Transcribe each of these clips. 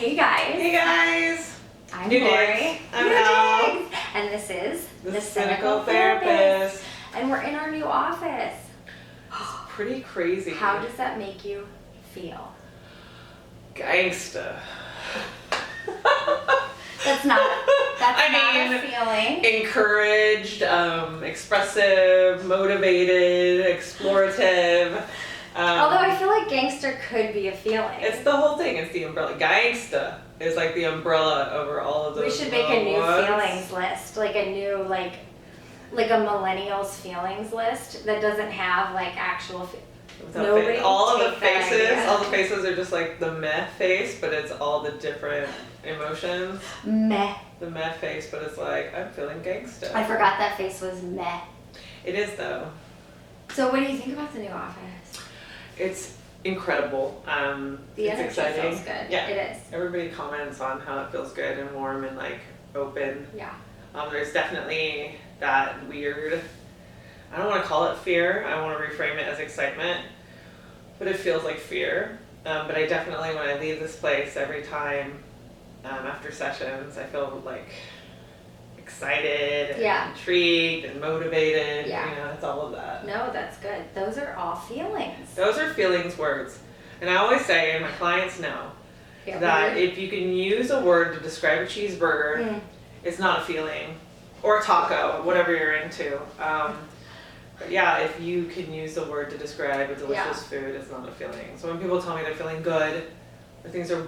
Hey guys. Hey guys. I'm New Laurie. digs. I'm Elle. And this is The Cynical Therapist. And we're in our new office. It's pretty crazy. How does that make you feel? Gangsta. That's not I a feeling. Encouraged, expressive, motivated, explorative. Although I feel like gangster could be a feeling. It's the whole thing. It's the umbrella. Gangsta is like the umbrella over all of those. We should make a new words. feelings list, like a new like a millennials feelings list that doesn't have like actual. Nobody all of the take that faces, idea. all the faces are just like the meh face, but it's all the different emotions. Meh. The meh face, but it's like I'm feeling gangsta. I forgot that face was meh. It is though. So what do you think about the new office? It's incredible. The it's energy exciting. feels good. Yeah, It is. Everybody comments on how it feels good and warm and like open. Yeah. There's definitely that weird. I don't want to call it fear. I want to reframe it as excitement, but it feels like fear. But I definitely, when I leave this place, every time after sessions, I feel like excited and intrigued and motivated. Yeah. You know, it's all of that. No, that's good. Those are all feelings. Those are feelings words. And I always say, and my clients know, that if you can use a word to describe a cheeseburger, it's not a feeling. Or a taco, whatever you're into. But yeah, if you can use the word to describe a delicious food, it's not a feeling. So when people tell me they're feeling good, or things are,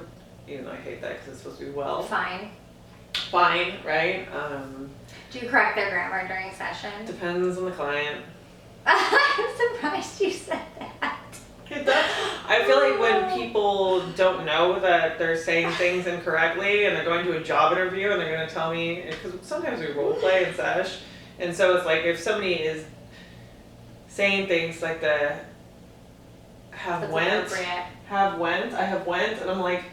even though I hate that because it's supposed to be well. Fine, right? Do you correct their grammar during session? Depends on the client. I'm surprised you said that. I feel like when people don't know that they're saying things incorrectly and they're going to a job interview and they're going to tell me, because sometimes we role play and sesh, and so it's like if somebody is saying things like the have went, and I'm like,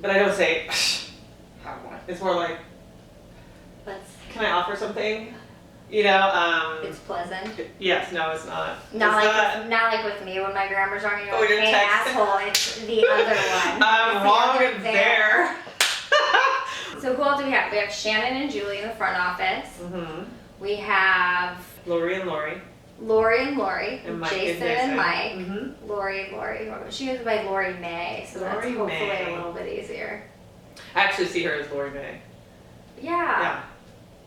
but I don't say have went. It's more like, can I offer something? You know, it's pleasant. Yes, no, it's not. Not like with me when my grammar's wrong. You're like, you're hey, asshole, it's the other one. I'm wrong there. So who else do we have? We have Shannon and Julie in the front office. Mm-hmm. We have Laurie and Laurie. Laurie and Laurie. And Mike Jason and Mike. Mm-hmm. Laurie and Laurie. She goes by Laurie May, so that's hopefully May. a little bit easier. I actually see her as Laurie May. Yeah. Yeah.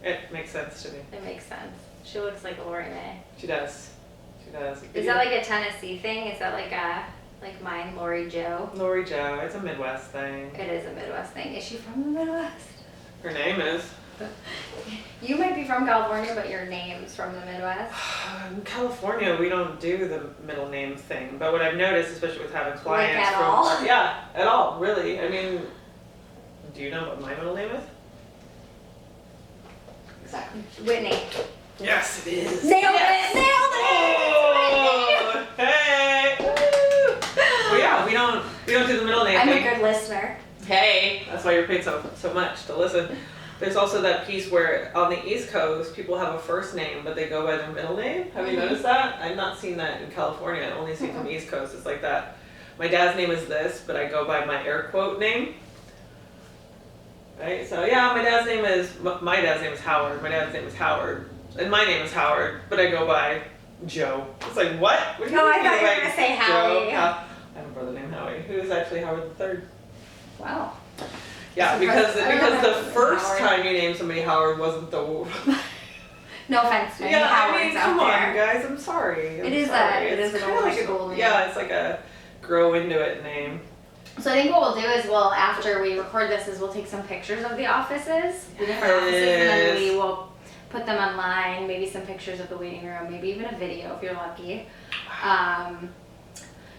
It makes sense to me. It makes sense. She looks like a Laurie May. She does. She does. Is that like a Tennessee thing? Is that like mine, Laurie Jo? Laurie Jo. It's a Midwest thing. It is a Midwest thing. Is she from the Midwest? Her name is. You might be from California, but your name's from the Midwest. In California, we don't do the middle name thing. But what I've noticed, especially with having clients Like at all? Yeah, at all, really. I mean, do you know what my middle name is? Exactly. Whitney. Yes, it is. Nailed Yes. it! Nailed it! Oh, hey! Woo. Well, yeah, we don't do the middle name I'm thing. a good listener. Hey, that's why you're paid so much to listen. There's also that piece where on the East Coast, people have a first name, but they go by their middle name. Have you noticed that? I've not seen that in California. I only see it from the East Coast. It's like that. My dad's name is this, but I go by my air quote name. Right? So yeah, my dad's name is Howard. My dad's name is Howard. And my name is Howard, but I go by Joe. It's like, what? What do you No, I mean thought you were by going to say Joe? Howie. I have a brother named Howie, who is actually Howard III. Wow. Yeah, because the first Howard. time you named somebody Howard wasn't the. No offense to any Yeah, I Howards mean, out come there. on, guys. I'm sorry. It is It's an kinda old like school name. Yeah, it's like a grow into it name. So I think what we'll do is after we record this, we'll take some pictures of the offices, the different offices, and then we will put them online, maybe some pictures of the waiting room, maybe even a video if you're lucky.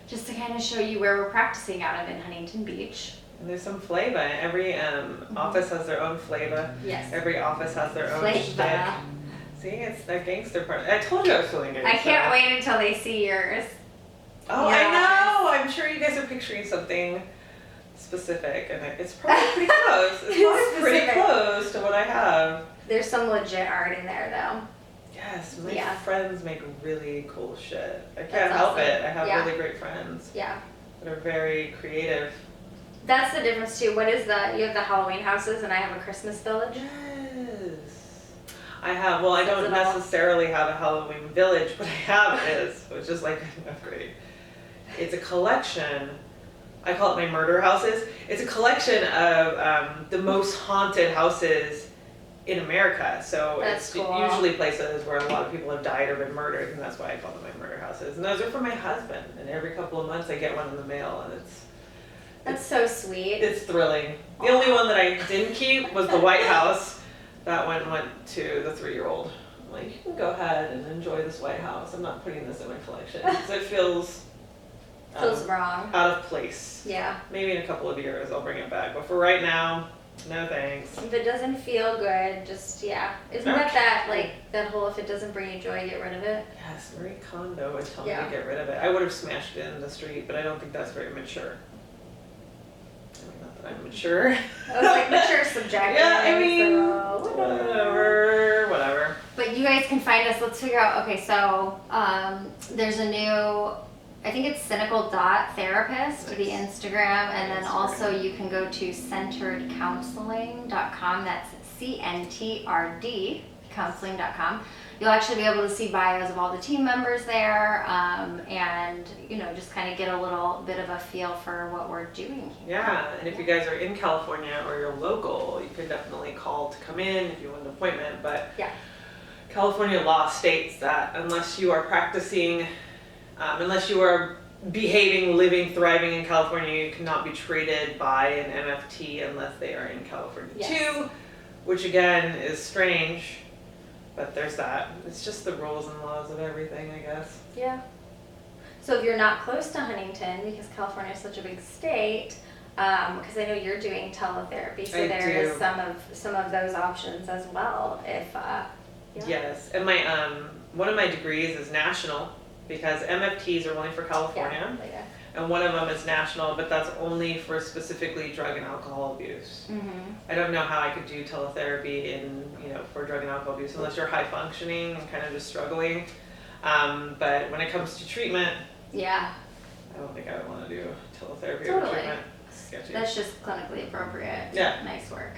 Just to kind of show you where we're practicing out of in Huntington Beach. And there's some flavor. Every office has their own flavor. Yes. Every office has their own Flavor. shtick. See, it's that gangster part. I told you I was feeling gangster. I can't wait until they see yours. Oh, Yeah. I know. I'm sure you guys are picturing something specific, and it's probably pretty close. It's probably pretty Specific. close to what I have. There's some legit art in there though. Yes, my Yeah. friends make really cool shit. I can't That's help awesome. it. I have Yeah. really great friends Yeah. that are very creative. That's the difference too. What is you have the Halloween houses and I have a Christmas village? Yes. I have, well, I don't necessarily have a Halloween village, but I have this, which is like an upgrade. It's a collection, I call it my murder houses. It's a collection of the most haunted houses in America. So That's it's cool. usually places where a lot of people have died or been murdered, and that's why I call them my murder houses. And those are for my husband, and every couple of months I get one in the mail, and That's so sweet. it's thrilling. The only one that I didn't keep was the White House. That one went to the 3-year-old. I'm like, you can go ahead and enjoy this White House. I'm not putting this in my collection. So it feels wrong. out of place. Yeah. Maybe in a couple of years I'll bring it back. But for right now, no thanks. If it doesn't feel good, just, yeah. Isn't that like, that whole if it doesn't bring you joy, get rid of it? Yes, Marie Kondo would tell me Yeah. to get rid of it. I would have smashed it in the street, but I don't think that's very mature. I mean, not that I'm mature. I was like, mature subjective. Yeah, I mean, so whatever. But you guys can find us. Let's figure out. Okay, so there's a new, I think it's Cynical Therapist, the Instagram, and then also you can go to centeredcounseling.com. That's CNTRD counseling.com. You'll actually be able to see bios of all the team members there, and just kind of get a little bit of a feel for what we're doing here. Yeah, and if you guys are in California or you're local, you can definitely call to come in if you want an appointment. But Yeah. California law states that unless you are practicing, unless you are behaving, living, thriving in California, you cannot be treated by an MFT unless they are in California too, which again is strange. But there's that. It's just the rules and laws of everything, I guess. Yeah. So if you're not close to Huntington, because California is such a big state, because I know you're doing teletherapy, so there is some of those options as well. If Yes, and my one of my degrees is national because MFTs are only for California, and one of them is national, but that's only for specifically drug and alcohol abuse. Mm-hmm. I don't know how I could do teletherapy for drug and alcohol abuse unless you're high functioning and kind of just struggling. But when it comes to treatment, Yeah. I don't think I would want to do teletherapy or Totally. treatment. Sketchy. That's just clinically appropriate. Yeah. Nice work.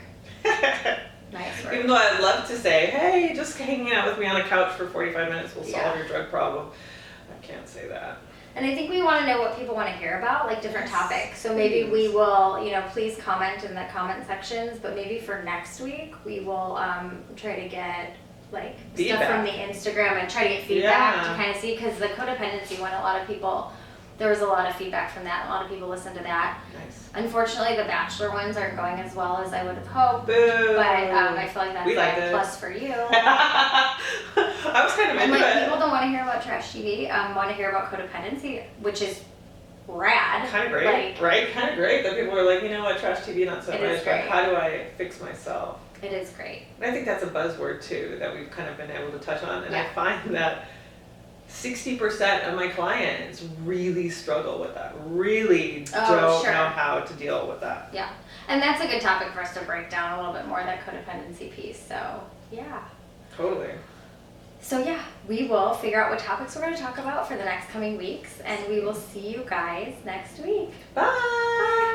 Nice work. Even though I'd love to say, hey, just hanging out with me on a couch for 45 minutes will solve Yeah. your drug problem. I can't say that. And I think we want to know what people want to hear about, like different topics. So maybe we will, please comment in the comment sections, but maybe for next week, we will try to get like Feedback. stuff from the Instagram and try to get feedback Yeah. to kind of see, because the codependency one, there was a lot of feedback from that. A lot of people listened to that. Nice. Unfortunately, the Bachelor ones aren't going as well as I would have hoped. Boo. But I feel like that's We liked a it. plus for you. I was kind of And into like it. people don't want to hear about trash TV, want to hear about codependency, which is rad. Kind of great, Like, right? Kind of great that people are like, you know what, trash TV not so It much, is but great. how do I fix myself? it is great. And I think that's a buzzword too that we've kind of been able to touch on, and I Yeah. find that 60% of my clients really struggle with that, really don't sure. know how to deal with that. Yeah. And that's a good topic for us to break down a little bit more, that codependency piece. So yeah. Totally. So yeah, we will figure out what topics we're going to talk about for the next coming weeks, and we will see you guys next week. Bye!